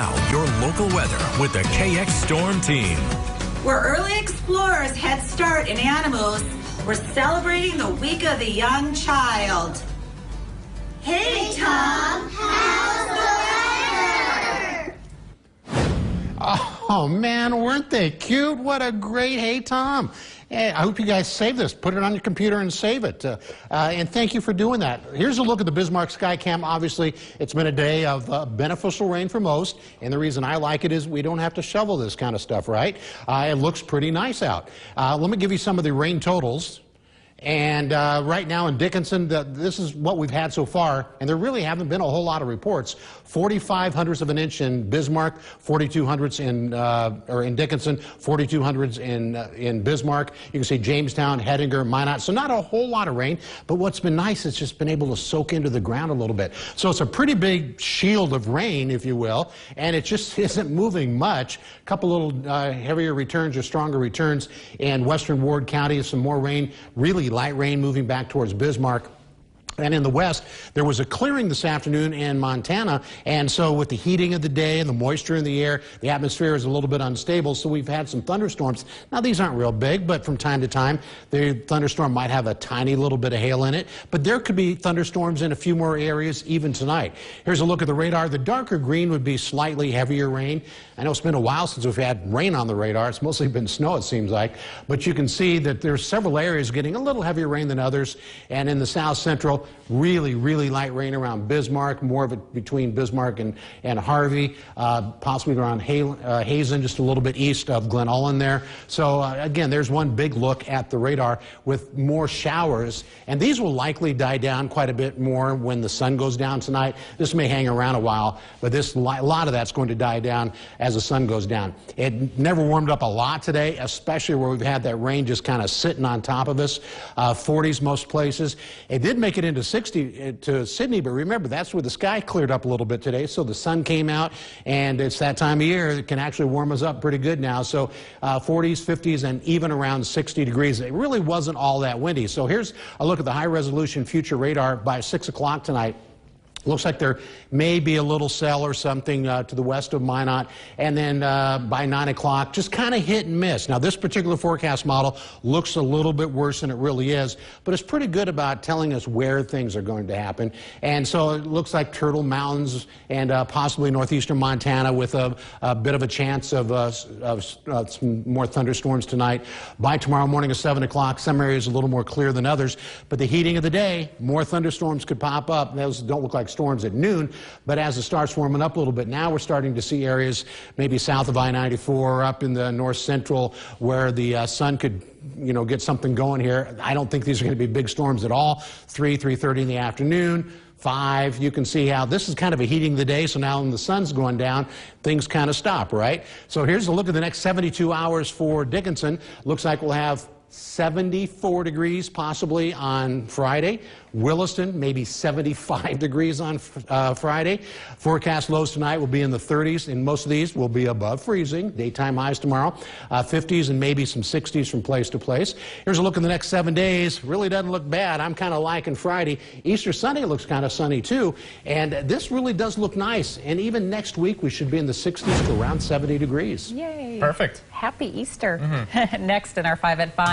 Now, your local weather with the KX Storm Team. Where early explorers head start in animals, we're celebrating the week of the young child. Hey, Tom, how's the weather? Oh, man, weren't they cute? What a great Hey, Tom. Hey, I hope you guys save this. Put it on your computer and save it. And thank you for doing that. Here's a look at the Bismarck Skycam. Obviously, it's been a day of beneficial rain for most. And the reason I like it is we don't have to shovel this kind of stuff, right? It looks pretty nice out. Let me give you some of the rain totals. And right now in Dickinson, this is what we've had so far, and there really haven't been a whole lot of reports. 45 hundredths of an inch in Bismarck, 42 hundredths in Dickinson, 42 hundredths in Bismarck. You can see Jamestown, Hettinger, Minot. So not a whole lot of rain, but what's been nice, it's just been able to soak into the ground a little bit. So it's a pretty big shield of rain, if you will, and it just isn't moving much. A couple little heavier returns or stronger returns in western Ward County, some more rain, really light rain moving back towards Bismarck. And in the west, there was a clearing this afternoon in Montana, and so with the heating of the day and the moisture in the air, the atmosphere is a little bit unstable, so we've had some thunderstorms. Now, these aren't real big, but from time to time, the thunderstorm might have a tiny little bit of hail in it, but there could be thunderstorms in a few more areas even tonight. Here's a look at the radar. The darker green would be slightly heavier rain. I know it's been a while since we've had rain on the radar. It's mostly been snow, it seems like, but you can see that there's several areas getting a little heavier rain than others, and in the south central, really light rain around Bismarck, more of it between Bismarck and Harvey, possibly around Hazen, just a little bit east of Glen Ullin there. So again, there's one big look at the radar with more showers, and these will likely die down quite a bit more when the sun goes down tonight. This may hang around a while, but a lot of that's going to die down as the sun goes down. It never warmed up a lot today, especially where we've had that rain just kind of sitting on top of us. 40s most places. It did make it into 60 to Sydney, but remember, that's where the sky cleared up a little bit today, so the sun came out, and it's that time of year that can actually warm us up pretty good now. So 40s, 50s, and even around 60 degrees. It really wasn't all that windy. So here's a look at the high-resolution future radar by 6 o'clock tonight. Looks like there may be a little cell or something to the west of Minot, and then by 9 o'clock, just kind of hit and miss. Now, this particular forecast model looks a little bit worse than it really is, but it's pretty good about telling us where things are going to happen. And so it looks like Turtle Mountains and possibly northeastern Montana with a bit of a chance of some more thunderstorms tonight. By tomorrow morning at 7 o'clock, some areas a little more clear than others, but the heating of the day, more thunderstorms could pop up. Those don't look like storms at noon, but as it starts warming up a little bit, now we're starting to see areas maybe south of I-94 up in the north central where the sun could get something going here. I don't think these are going to be big storms at all. 3:30 in the afternoon. 5, you can see how this is kind of a heating of the day, so now when the sun's going down, things kind of stop, right? So here's a look at the next 72 hours for Dickinson. Looks like we'll have 74 degrees possibly on Friday. Williston, maybe 75 degrees on Friday. Forecast lows tonight will be in the 30s, and most of these will be above freezing. Daytime highs tomorrow, 50s and maybe some 60s from place to place. Here's a look at the next 7 days. Really doesn't look bad. I'm kind of liking Friday. Easter Sunday looks kind of sunny too, and this really does look nice. And even next week, we should be in the 60s to around 70 degrees. Yay. Perfect. Happy Easter. Next in our 5 at 5.